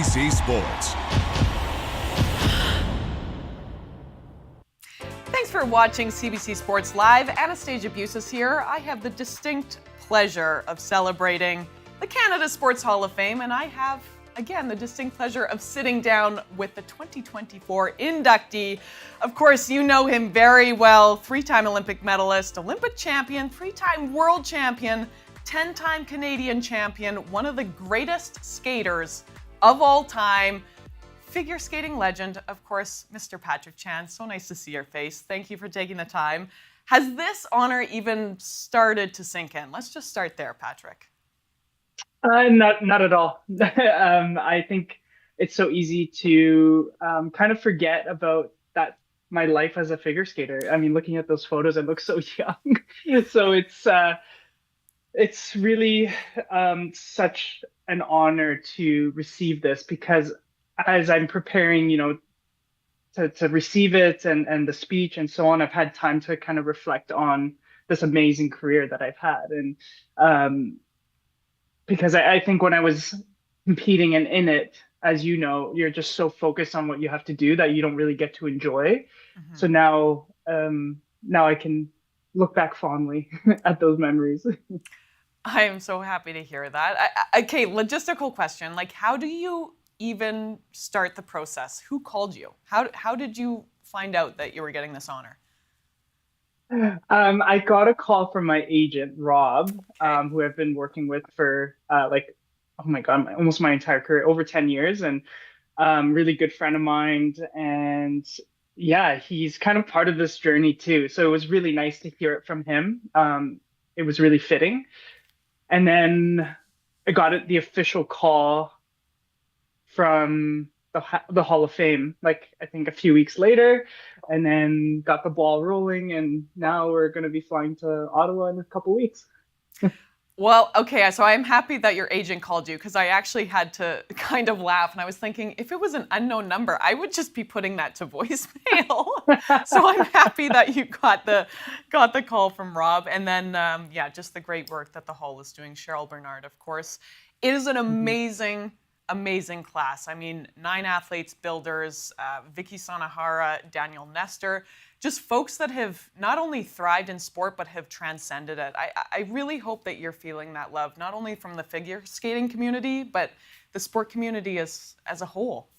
CBC Sports. Thanks for watching CBC Sports Live. Anastasia Busis here. I have the distinct pleasure of celebrating the Canada Sports Hall of Fame, and I have, again, the distinct pleasure of sitting down with the 2024 inductee. Of course, you know him very well. Three-time Olympic medalist, Olympic champion, three-time world champion, 10-time Canadian champion, one of the greatest skaters of all time. Figure skating legend, of course, Mr. Patrick Chan. So nice to see your face. Thank you for taking the time. Has this honor even started to sink in? Let's just start there, Patrick. Not at all. I think it's so easy to kind of forget about that. My life as a figure skater. I mean, looking at those photos, I look so young. So it's really such an honor to receive this, because as I'm preparing, to receive it and the speech and so on, I've had time to kind of reflect on this amazing career that I've had. And because I think when I was competing and in it, as you know, you're just so focused on what you have to do that you don't really get to enjoy. Mm-hmm. So now I can look back fondly at those memories. I am so happy to hear that. Okay, logistical question. Like, how do you even start the process? Who called you? How did you find out that you were getting this honor? I got a call from my agent, Rob, who I've been working with for oh my God, almost my entire career, over 10 years, and really good friend of mine. And yeah, he's kind of part of this journey too. So it was really nice to hear it from him. It was really fitting. And then I got the official call from the Hall of Fame, like I think a few weeks later, and then got the ball rolling, and now we're going to be flying to Ottawa in a couple weeks. Well, okay, so I'm happy that your agent called you, because I actually had to kind of laugh, and I was thinking, if it was an unknown number, I would just be putting that to voicemail. So I'm happy that you got the call from Rob, and then just the great work that the Hall is doing. Cheryl Bernard, of course. It is an amazing class. I mean, 9 athletes, builders, Vicky Sanahara, Daniel Nestor, just folks that have not only thrived in sport, but have transcended it. I really hope that you're feeling that love, not only from the figure skating community, but the sport community as a whole.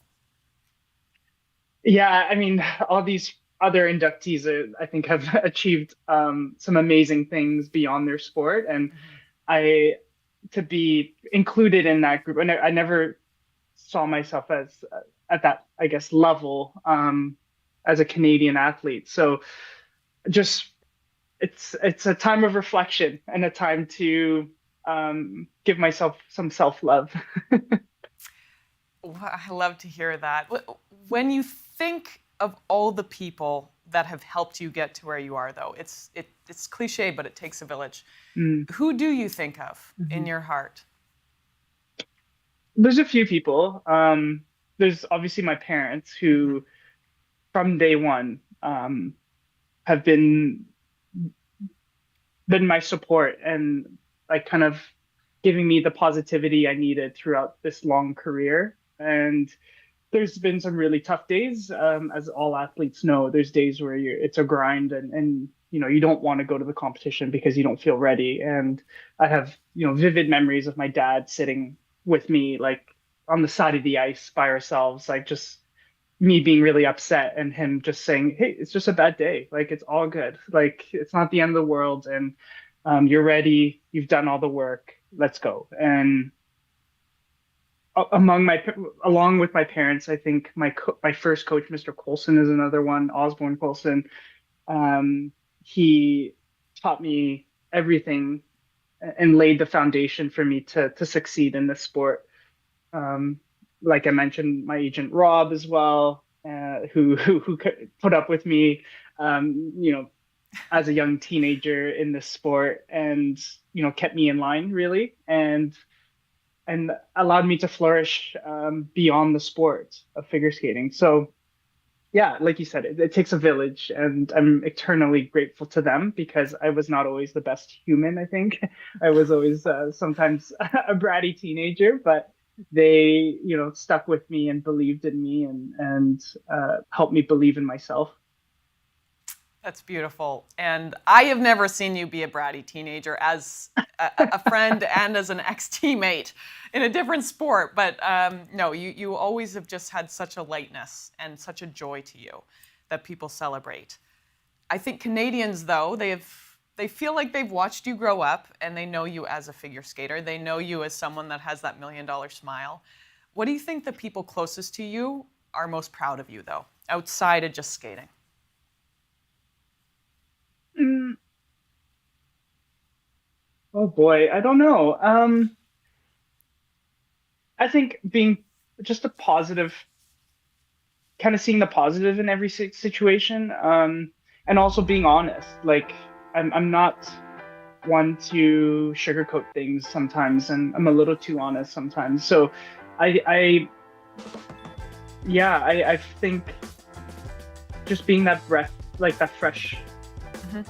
Yeah, I mean, all these other inductees, I think, have achieved some amazing things beyond their sport. And to be included in that group, and I never saw myself as at that, I guess, level as a Canadian athlete. So just it's a time of reflection and a time to give myself some self-love. I love to hear that. When you think of all the people that have helped you get to where you are, though, it's cliche, but it takes a village. Who do you think of in your heart? There's a few people. There's obviously my parents, who from day one have been my support and like kind of giving me the positivity I needed throughout this long career. And there's been some really tough days, as all athletes know. There's days where it's a grind, and you don't want to go to the competition because you don't feel ready. And I have vivid memories of my dad sitting with me, like on the side of the ice by ourselves, like just me being really upset, and him just saying, "Hey, it's just a bad day. Like, it's all good. Like, it's not the end of the world, and you're ready. You've done all the work. Let's go." And along with my parents, I think my first coach, Mr. Colson, is another one. Osborne Colson. He taught me everything and laid the foundation for me to succeed in this sport. Like I mentioned, my agent Rob as well, who put up with me, as a young teenager in this sport, and kept me in line really, and allowed me to flourish beyond the sport of figure skating. So yeah, like you said, it takes a village, and I'm eternally grateful to them, because I was not always the best human, I think. I was always sometimes a bratty teenager, but they, stuck with me and believed in me and helped me believe in myself. That's beautiful. And I have never seen you be a bratty teenager as a friend and as an ex-teammate in a different sport. But no, you always have just had such a lightness and such a joy to you that people celebrate. I think Canadians, though, they feel like they've watched you grow up and they know you as a figure skater. They know you as someone that has that $1 million smile. What do you think the people closest to you are most proud of you, though, outside of just skating? Mm, oh boy, I don't know. I think being just a positive, kind of seeing the positive in every situation, and also being honest. Like I'm not one to sugarcoat things sometimes, and I'm a little too honest sometimes. So, I yeah, I think just being that breath, like that fresh, Mhm.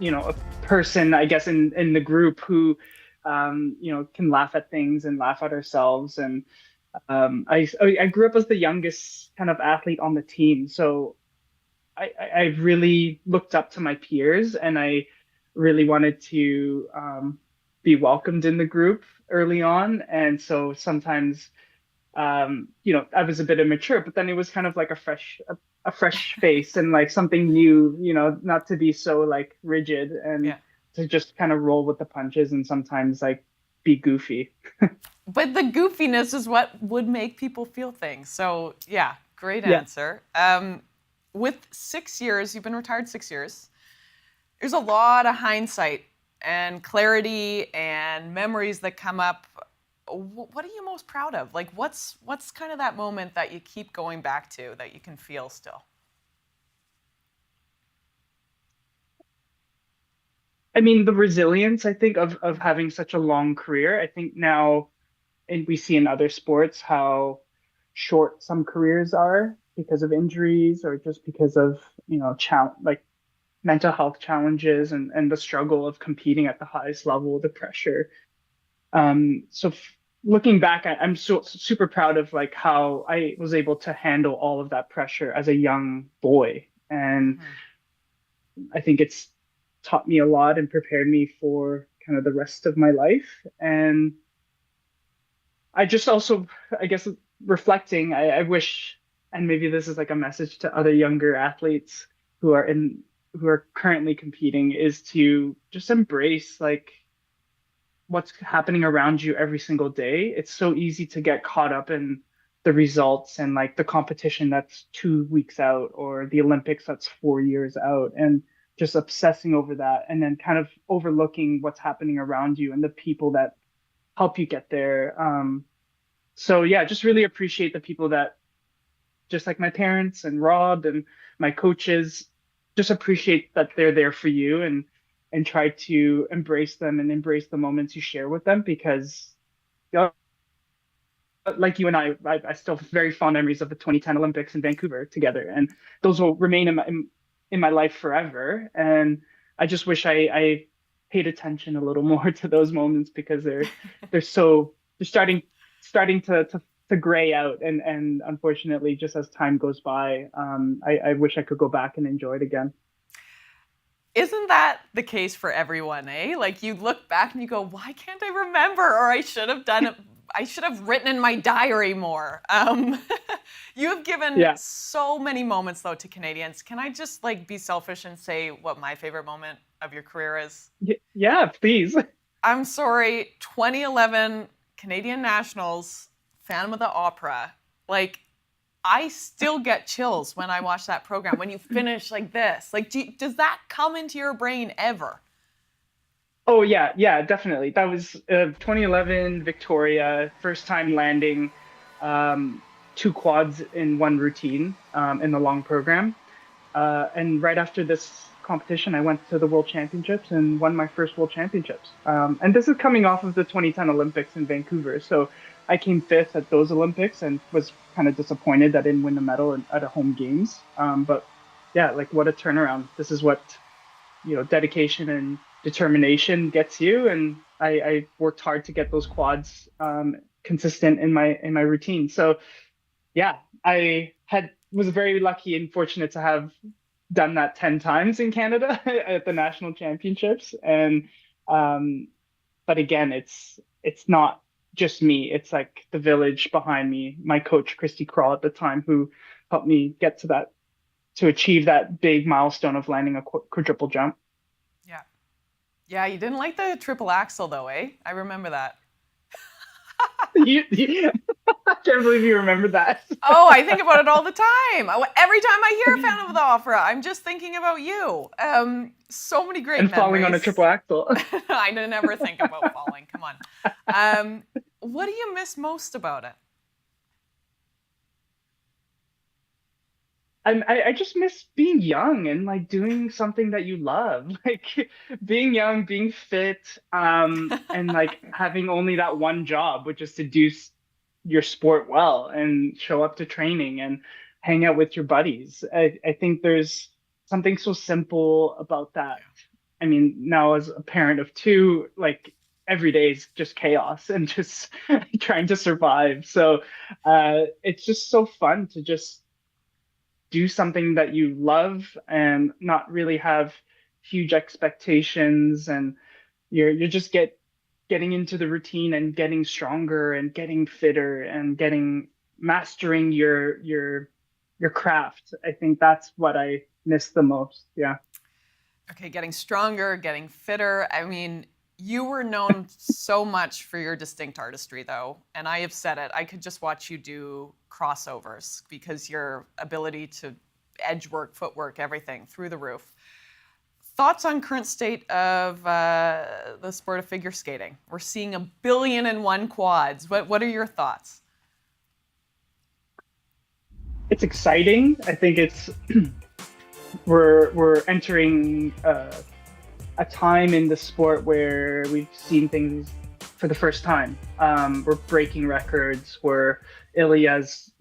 a person, I guess, in the group who, can laugh at things and laugh at ourselves. And I grew up as the youngest kind of athlete on the team, so I really looked up to my peers, and I really wanted to be welcomed in the group early on. And so sometimes, I was a bit immature, but then it was kind of like a fresh face and like something new, not to be so like rigid and Yeah. to just kind of roll with the punches and sometimes like be goofy. But the goofiness is what would make people feel things. So, yeah, great Yeah. answer. With 6 years, you've been retired 6 years, there's a lot of hindsight and clarity and memories that come up. What are you most proud of? Like, what's kind of that moment that you keep going back to that you can feel still? I mean, the resilience, I think, of having such a long career. I think now, and we see in other sports how short some careers are because of injuries or just because of, like mental health challenges and the struggle of competing at the highest level, the pressure. Looking back, I'm so super proud of like how I was able to handle all of that pressure as a young boy. And Mhm. I think it's taught me a lot and prepared me for kind of the rest of my life. And I just also, I guess, reflecting, I wish, and maybe this is like a message to other younger athletes who are currently competing, is to just embrace like what's happening around you every single day. It's so easy to get caught up in the results and like the competition that's 2 weeks out or the Olympics that's 4 years out, and just obsessing over that and then kind of overlooking what's happening around you and the people that help you get there. So yeah, just really appreciate the people that, just like my parents and Rob and my coaches, just appreciate that they're there for you and try to embrace them and embrace the moments you share with them because, like you and I still have very fond memories of the 2010 Olympics in Vancouver together, and those will remain in my life forever. And I just wish I paid attention a little more to those moments because they're starting to gray out, and unfortunately, just as time goes by, I wish I could go back and enjoy it again. Isn't that the case for everyone, eh? Like you look back and you go, why can't I remember? Or I should have done it. I should have written in my diary more. You have given Yeah. so many moments though to Canadians. Can I just like be selfish and say what my favorite moment of your career is? Yeah, please. I'm sorry, 2011 Canadian Nationals, Phantom of the Opera. Like I still get chills when I watch that program. When you finish like this, like, does that come into your brain ever? Oh yeah, yeah, definitely. That was 2011 Victoria, first time landing um, two quads in one routine in the long program. And right after this competition, I went to the World Championships and won my first World Championships. And this is coming off of the 2010 Olympics in Vancouver. So I came fifth at those Olympics and was kind of disappointed that I didn't win the medal at a home games. But yeah, like what a turnaround. This is what, dedication and determination gets you. And I worked hard to get those quads consistent in my routine. So yeah, I had was very lucky and fortunate to have done that 10 times in Canada at the national championships. And um, but again, it's not just me. It's like the village behind me, my coach Christy Crawl at the time, who helped me get to achieve that big milestone of landing a quadruple jump. Yeah. Yeah, you didn't like the triple axel though, eh? I remember that. I can't believe you remember that. Oh, I think about it all the time. Every time I hear Phantom of the Opera, I'm just thinking about you. So many great And memories. falling on a triple axel. I never think about falling. Come on. What do you miss most about it? I just miss being young and like doing something that you love, like being young, being fit, and like having only that one job, which is to do your sport well and show up to training and hang out with your buddies. I think there's something so simple about that. I mean, now as a parent of two, like every day is just chaos and just trying to survive. So it's just so fun to just do something that you love and not really have huge expectations, and you're just getting into the routine and getting stronger and getting fitter and getting mastering your craft. I think that's what I miss the most. Yeah. Okay, getting stronger, getting fitter. I mean, you were known so much for your distinct artistry, though, and I have said it. I could just watch you do crossovers because your ability to edge work, footwork, everything through the roof. Thoughts on current state of the sport of figure skating? We're seeing 1,000,000,001 quads. What are your thoughts? It's exciting. I think it's we're entering a time in the sport where we've seen things for the first time. We're breaking records. We're Ilya's,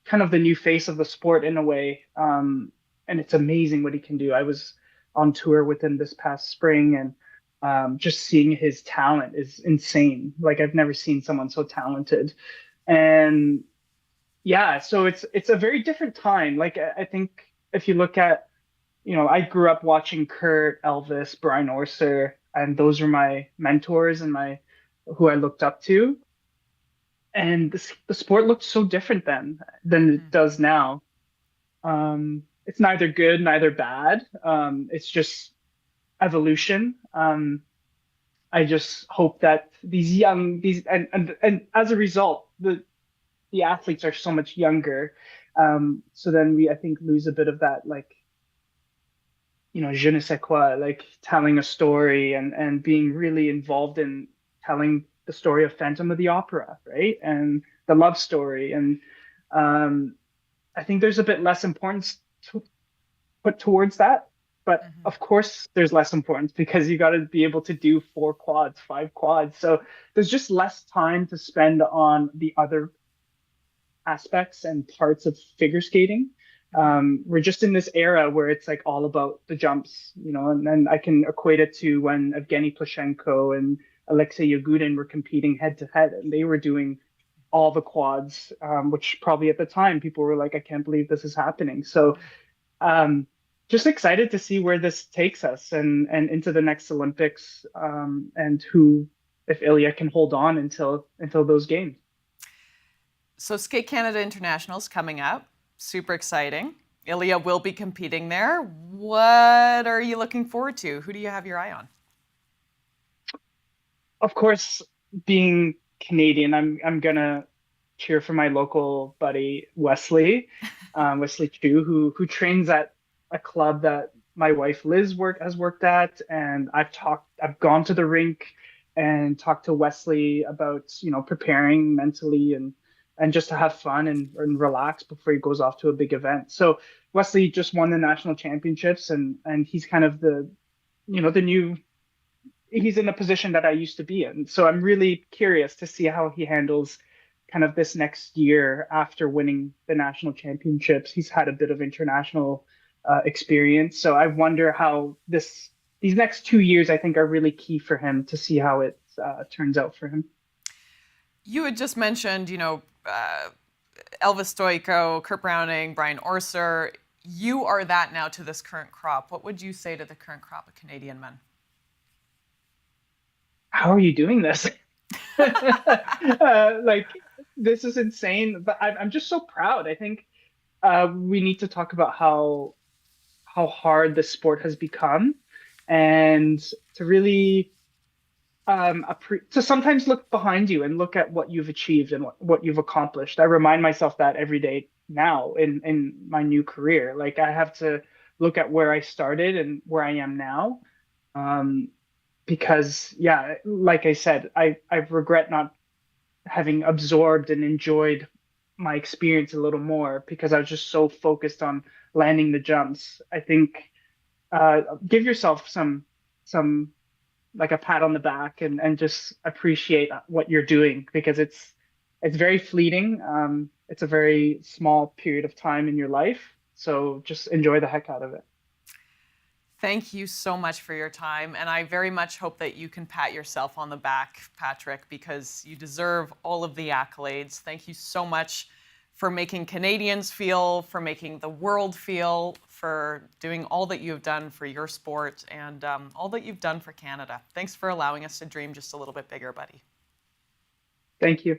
kind of the new face of the sport in a way. And it's amazing what he can do. I was on tour with him this past spring, and just seeing his talent is insane. Like I've never seen someone so talented. And yeah, so it's a very different time. Like I think if you look at, I grew up watching Kurt, Elvis, Brian Orser, and those are my mentors and my who I looked up to. And the sport looked so different then than it does now. It's neither good, neither bad. It's just evolution. I just hope that and as a result, the athletes are so much younger. So then we, I think, lose a bit of that, like, je ne sais quoi, like telling a story and being really involved in telling the story of Phantom of the Opera, right? And the love story. And I think there's a bit less importance to put towards that. But of course, there's less importance because you got to be able to do 4 quads, 5 quads. So there's just less time to spend on the other aspects and parts of figure skating. We're just in this era where it's like all about the jumps, and then I can equate it to when Evgeny Plushenko and Alexei Yagudin were competing head to head, and they were doing all the quads, which probably at the time people were like, I can't believe this is happening. So just excited to see where this takes us and into the next Olympics, and if Ilya can hold on until those games. So Skate Canada International's coming up. Super exciting. Ilya will be competing there. What are you looking forward to? Who do you have your eye on? Of course, being Canadian, I'm gonna cheer for my local buddy Wesley, Wesley Chu, who trains at a club that my wife Liz has worked at, and I've gone to the rink and talked to Wesley about preparing mentally and just to have fun and relax before he goes off to a big event. So Wesley just won the national championships, and he's kind of the new. He's in the position that I used to be in. So I'm really curious to see how he handles kind of this next year after winning the national championships. He's had a bit of international experience. So I wonder how these next 2 years, I think, are really key for him to see how it turns out for him. You had just mentioned, Elvis Stoico, Kurt Browning, Brian Orser. You are that now to this current crop. What would you say to the current crop of Canadian men? How are you doing this? Like, this is insane, but I'm just so proud. I think we need to talk about how hard the sport has become, and to really to sometimes look behind you and look at what you've achieved and what you've accomplished. I remind myself that every day now in my new career. Like, I have to look at where I started and where I am now. Um, because yeah, like I said, I regret not having absorbed and enjoyed my experience a little more because I was just so focused on landing the jumps. I think give yourself some like a pat on the back and just appreciate what you're doing because it's very fleeting. It's a very small period of time in your life, so just enjoy the heck out of it. Thank you so much for your time. And I very much hope that you can pat yourself on the back, Patrick, because you deserve all of the accolades. Thank you so much for making Canadians feel, for making the world feel, for doing all that you have done for your sport and all that you've done for Canada. Thanks for allowing us to dream just a little bit bigger, buddy. Thank you.